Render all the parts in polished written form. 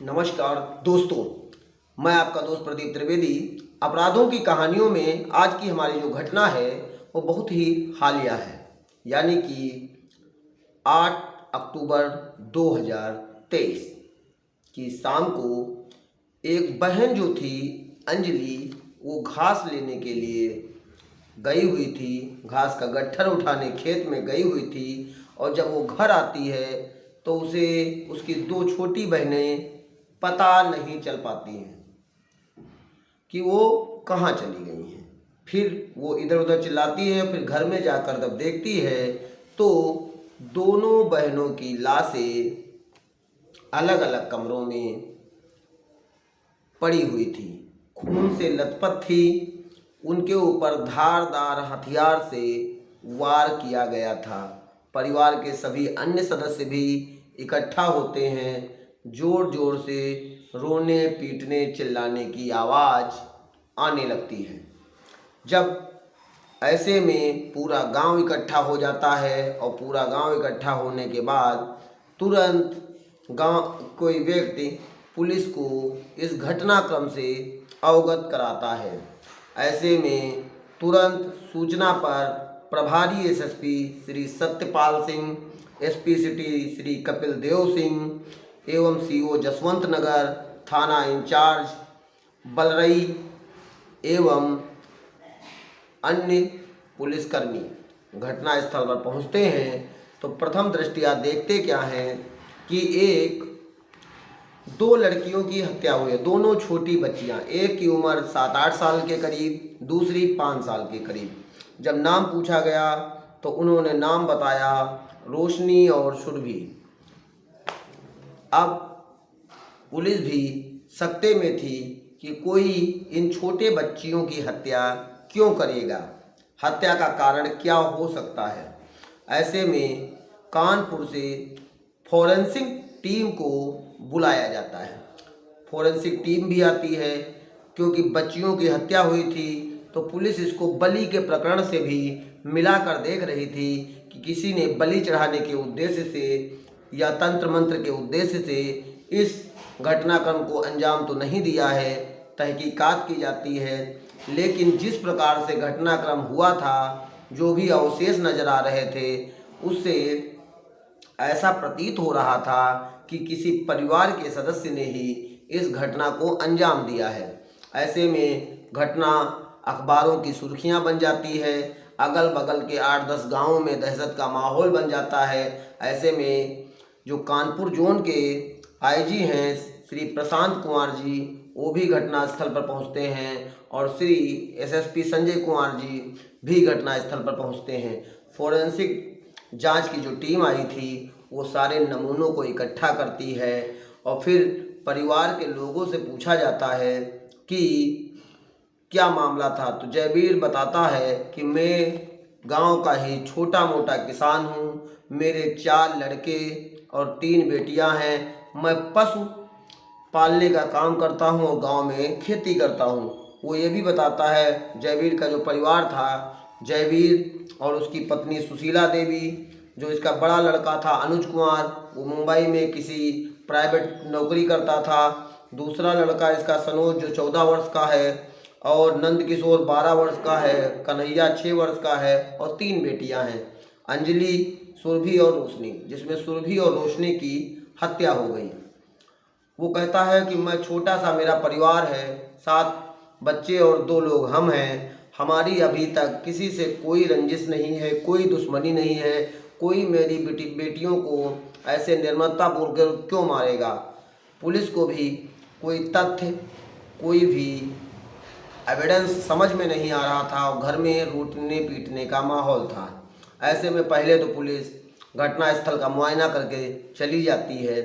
नमस्कार दोस्तों, मैं आपका दोस्त प्रदीप त्रिवेदी। अपराधों की कहानियों में आज की हमारी जो घटना है वो बहुत ही हालिया है, यानी कि 8 अक्टूबर 2023 की शाम को एक बहन जो थी अंजलि, वो घास लेने के लिए गई हुई थी। घास का गट्ठर उठाने खेत में गई हुई थी और जब वो घर आती है तो उसे उसकी दो छोटी बहनें पता नहीं चल पाती हैं कि वो कहाँ चली गई हैं। फिर वो इधर उधर चिल्लाती है। फिर घर में जाकर जब देखती है तो दोनों बहनों की लाशें अलग अलग कमरों में पड़ी हुई थी, खून से लथपथ थी। उनके ऊपर धारदार हथियार से वार किया गया था। परिवार के सभी अन्य सदस्य भी इकट्ठा होते हैं। जोर जोर से रोने पीटने चिल्लाने की आवाज़ आने लगती है। जब ऐसे में पूरा गांव इकट्ठा हो जाता है और पूरा गांव इकट्ठा होने के बाद तुरंत गांव कोई व्यक्ति पुलिस को इस घटनाक्रम से अवगत कराता है। ऐसे में तुरंत सूचना पर प्रभारी SSP Shri Satyapal Singh, SP city Shri Kapil Dev Singh एवं सीओ जसवंत नगर थाना इंचार्ज बलरई एवं अन्य पुलिसकर्मी घटनास्थल पर पहुंचते हैं। तो प्रथम दृष्टया देखते क्या हैं कि एक दो लड़कियों की हत्या हुई है। दोनों छोटी बच्चियां, एक की उम्र 7-8 साल के करीब, दूसरी 5 साल के करीब। जब नाम पूछा गया तो उन्होंने नाम बताया रोशनी और सुरभि। अब पुलिस भी सकते में थी कि कोई इन छोटे बच्चियों की हत्या क्यों करेगा, हत्या का कारण क्या हो सकता है। ऐसे में कानपुर से फॉरेंसिक टीम को बुलाया जाता है। फॉरेंसिक टीम भी आती है क्योंकि बच्चियों की हत्या हुई थी तो पुलिस इसको बलि के प्रकरण से भी मिलाकर देख रही थी कि किसी ने बलि चढ़ाने के उद्देश्य से या तंत्र मंत्र के उद्देश्य से इस घटनाक्रम को अंजाम तो नहीं दिया है। तहकीकात की जाती है, लेकिन जिस प्रकार से घटनाक्रम हुआ था, जो भी अवशेष नज़र आ रहे थे, उससे ऐसा प्रतीत हो रहा था कि किसी परिवार के सदस्य ने ही इस घटना को अंजाम दिया है। ऐसे में घटना अखबारों की सुर्खियां बन जाती है। अगल बगल के 8-10 गांवों में दहशत का माहौल बन जाता है। ऐसे में जो कानपुर जोन के आईजी हैं श्री प्रशांत कुमार जी, वो भी घटनास्थल पर पहुंचते हैं और श्री एसएसपी संजय कुमार जी भी घटनास्थल पर पहुंचते हैं। फोरेंसिक जांच की जो टीम आई थी वो सारे नमूनों को इकट्ठा करती है और फिर परिवार के लोगों से पूछा जाता है कि क्या मामला था। तो जयवीर बताता है कि मैं गांव का ही छोटा मोटा किसान हूं, मेरे 4 लड़के और 3 बेटियां हैं। मैं पशु पालने का काम करता हूं और गांव में खेती करता हूं। वो ये भी बताता है, जयवीर का जो परिवार था, जयवीर और उसकी पत्नी सुशीला देवी, जो इसका बड़ा लड़का था अनुज कुमार, वो मुंबई में किसी प्राइवेट नौकरी करता था। दूसरा लड़का इसका सनोज जो 14 वर्ष का है और नंद किशोर 12 वर्ष का है, कन्हैया 6 वर्ष का है और 3 बेटियां हैं, अंजलि, सुरभि और रोशनी, जिसमें सुरभि और रोशनी की हत्या हो गई। वो कहता है कि मैं छोटा सा मेरा परिवार है, 7 बच्चे और 2 लोग हम हैं। हमारी अभी तक किसी से कोई रंजिश नहीं है, कोई दुश्मनी नहीं है। कोई मेरी बेटियों को ऐसे निर्ममतापूर्वक क्यों मारेगा। पुलिस को भी कोई तथ्य, कोई भी एविडेंस समझ में नहीं आ रहा था और घर में लूटने पीटने का माहौल था। ऐसे में पहले तो पुलिस घटनास्थल का मुआयना करके चली जाती है,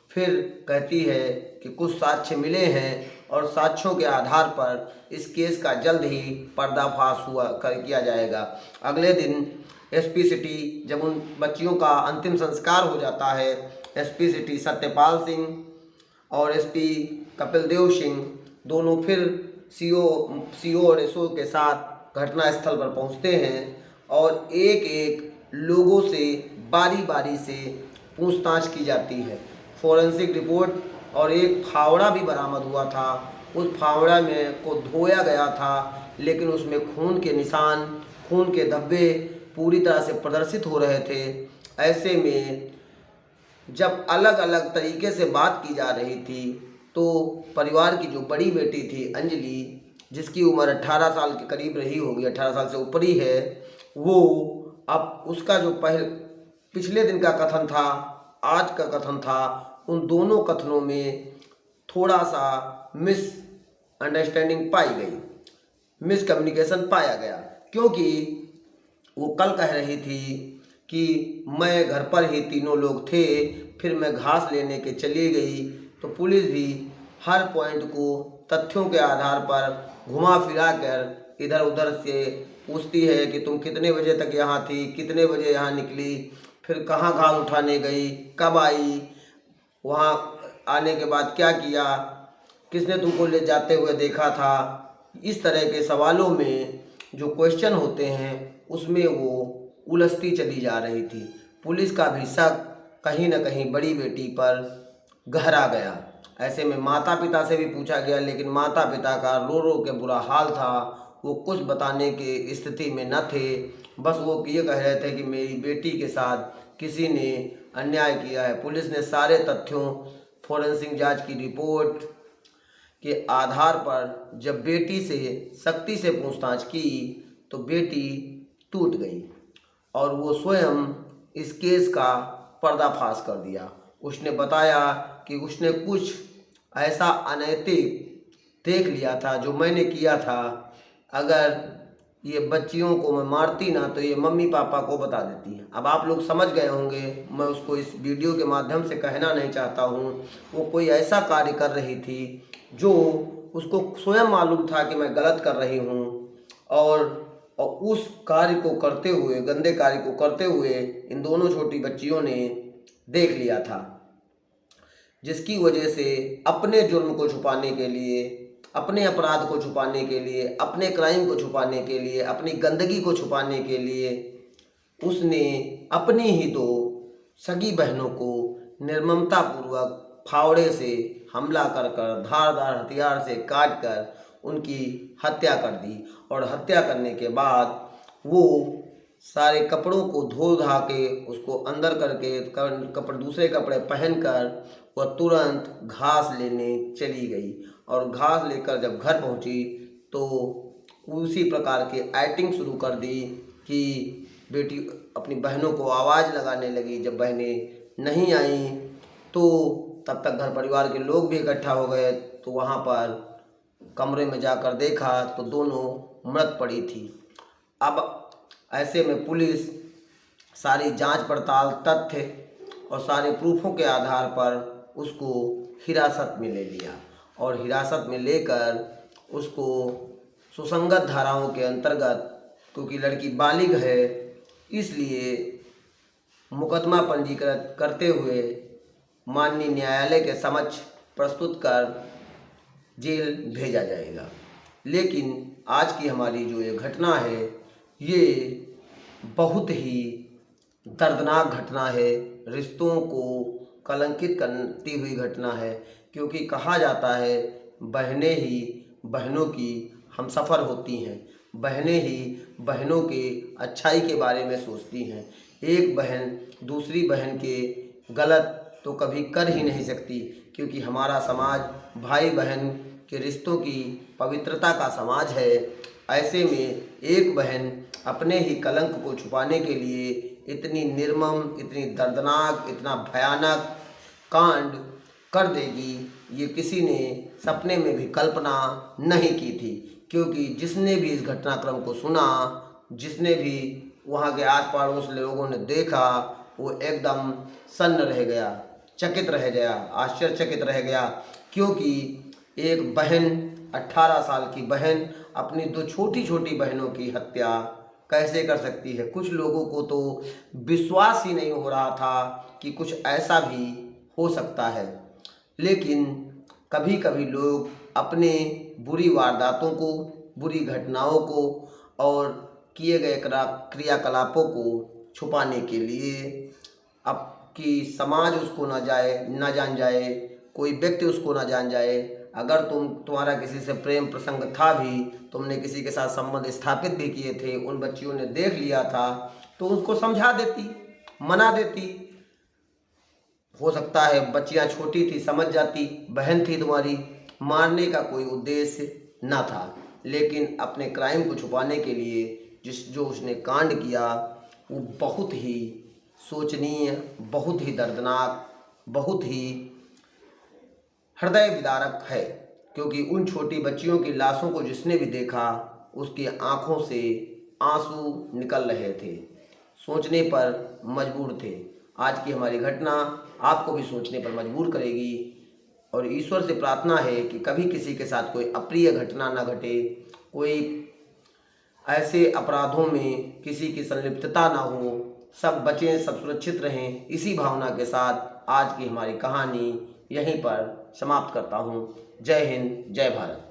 फिर कहती है कि कुछ साक्ष्य मिले हैं और साक्ष्यों के आधार पर इस केस का जल्द ही पर्दाफाश किया जाएगा। अगले दिन एसपी सिटी जब उन बच्चियों का अंतिम संस्कार हो जाता है, एसपी सिटी सत्यपाल सिंह और एसपी कपिल देव सिंह दोनों फिर सीओ और एसओ के साथ घटनास्थल पर पहुंचते हैं और एक एक लोगों से बारी बारी से पूछताछ की जाती है। फोरेंसिक रिपोर्ट और एक फावड़ा भी बरामद हुआ था। उस फावड़ा में को धोया गया था, लेकिन उसमें खून के निशान, खून के धब्बे पूरी तरह से प्रदर्शित हो रहे थे। ऐसे में जब अलग अलग तरीके से बात की जा रही थी, तो परिवार की जो बड़ी बेटी थी अंजलि, जिसकी उम्र 18 साल के करीब रही होगी, 18 साल से ऊपर ही है, वो अब उसका जो पिछले दिन का कथन था, आज का कथन था, उन दोनों कथनों में थोड़ा सा मिस अंडरस्टैंडिंग पाई गई, मिसकम्युनिकेशन पाया गया। क्योंकि वो कल कह रही थी कि मैं घर पर ही, तीनों लोग थे, फिर मैं घास लेने के चली गई। तो पुलिस भी हर पॉइंट को तथ्यों के आधार पर घुमा फिरा कर इधर उधर से पूछती है कि तुम कितने बजे तक यहाँ थी, कितने बजे यहाँ निकली, फिर कहाँ घास उठाने गई, कब आई, वहाँ आने के बाद क्या किया, किसने तुमको ले जाते हुए देखा था। इस तरह के सवालों में जो क्वेश्चन होते हैं, उसमें वो उलझती चली जा रही थी। पुलिस का भी शक कहीं न कहीं बड़ी बेटी पर गहरा गया। ऐसे में माता पिता से भी पूछा गया, लेकिन माता पिता का रो रो के बुरा हाल था। वो कुछ बताने की स्थिति में न थे। बस वो ये कह रहे थे कि मेरी बेटी के साथ किसी ने अन्याय किया है। पुलिस ने सारे तथ्यों, फोरेंसिक जांच की रिपोर्ट के आधार पर जब बेटी से सख्ती से पूछताछ की, तो बेटी टूट गई और वो स्वयं इस केस का पर्दाफाश कर दिया। उसने बताया कि उसने कुछ ऐसा अनैतिक देख लिया था जो मैंने किया था। अगर ये बच्चियों को मैं मारती ना, तो ये मम्मी पापा को बता देती। अब आप लोग समझ गए होंगे, मैं उसको इस वीडियो के माध्यम से कहना नहीं चाहता हूँ। वो कोई ऐसा कार्य कर रही थी जो उसको स्वयं मालूम था कि मैं गलत कर रही हूँ, और उस कार्य को करते हुए, गंदे कार्य को करते हुए इन दोनों छोटी बच्चियों ने देख लिया था, जिसकी वजह से अपने जुर्म को छुपाने के लिए, अपने अपराध को छुपाने के लिए, अपने क्राइम को छुपाने के लिए, अपनी गंदगी को छुपाने के लिए उसने अपनी ही दो सगी बहनों को निर्ममतापूर्वक फावड़े से हमला कर धारदार हथियार से काट कर उनकी हत्या कर दी। और हत्या करने के बाद वो सारे कपड़ों को धो धा के, उसको अंदर करके कपड़े, दूसरे कपड़े पहनकर वह तुरंत घास लेने चली गई। और घास लेकर जब घर पहुंची, तो उसी प्रकार की एक्टिंग शुरू कर दी कि बेटी अपनी बहनों को आवाज़ लगाने लगी। जब बहनें नहीं आईं, तो तब तक घर परिवार के लोग भी इकट्ठा हो गए। तो वहाँ पर कमरे में जाकर देखा तो दोनों मृत पड़ी थी। अब ऐसे में पुलिस सारी जांच पड़ताल, तथ्य और सारे प्रूफों के आधार पर उसको हिरासत में ले लिया, और हिरासत में लेकर उसको सुसंगत धाराओं के अंतर्गत, क्योंकि लड़की बालिग है, इसलिए मुकदमा पंजीकृत करते हुए माननीय न्यायालय के समक्ष प्रस्तुत कर जेल भेजा जाएगा। लेकिन आज की हमारी जो ये घटना है, ये बहुत ही दर्दनाक घटना है, रिश्तों को कलंकित करती हुई घटना है। क्योंकि कहा जाता है, बहनें ही बहनों की हमसफ़र होती हैं, बहनें ही बहनों के अच्छाई के बारे में सोचती हैं। एक बहन दूसरी बहन के गलत तो कभी कर ही नहीं सकती, क्योंकि हमारा समाज भाई बहन के रिश्तों की पवित्रता का समाज है। ऐसे में एक बहन अपने ही कलंक को छुपाने के लिए इतनी निर्मम, इतनी दर्दनाक, इतना भयानक कांड कर देगी, ये किसी ने सपने में भी कल्पना नहीं की थी। क्योंकि जिसने भी इस घटनाक्रम को सुना, जिसने भी वहाँ के आस पड़ोस लोगों ने देखा, वो एकदम सन्न रह गया, चकित रह गया, आश्चर्यचकित रह गया। क्योंकि एक बहन, 18 साल की बहन अपनी दो छोटी छोटी बहनों की हत्या कैसे कर सकती है। कुछ लोगों को तो विश्वास ही नहीं हो रहा था कि कुछ ऐसा भी हो सकता है। लेकिन कभी कभी लोग अपने बुरी वारदातों को, बुरी घटनाओं को और किए गए क्रियाकलापों को छुपाने के लिए, अब कि समाज उसको न जान जाए, कोई व्यक्ति उसको ना जान जाए। अगर तुम्हारा किसी से प्रेम प्रसंग था भी, तुमने किसी के साथ संबंध स्थापित भी किए थे, उन बच्चियों ने देख लिया था, तो उसको समझा देती, मना देती। हो सकता है बच्चियां छोटी थी, समझ जाती, बहन थी तुम्हारी, मारने का कोई उद्देश्य ना था। लेकिन अपने क्राइम को छुपाने के लिए जो उसने कांड किया वो बहुत ही शोचनीय, बहुत ही दर्दनाक, बहुत ही हृदय विदारक है। क्योंकि उन छोटी बच्चियों की लाशों को जिसने भी देखा, उसकी आंखों से आंसू निकल रहे थे, सोचने पर मजबूर थे। आज की हमारी घटना आपको भी सोचने पर मजबूर करेगी और ईश्वर से प्रार्थना है कि कभी किसी के साथ कोई अप्रिय घटना न घटे, कोई ऐसे अपराधों में किसी की संलिप्तता ना हो, सब बचें, सब सुरक्षित रहें। इसी भावना के साथ आज की हमारी कहानी यहीं पर समाप्त करता हूँ। जय हिंद, जय भारत।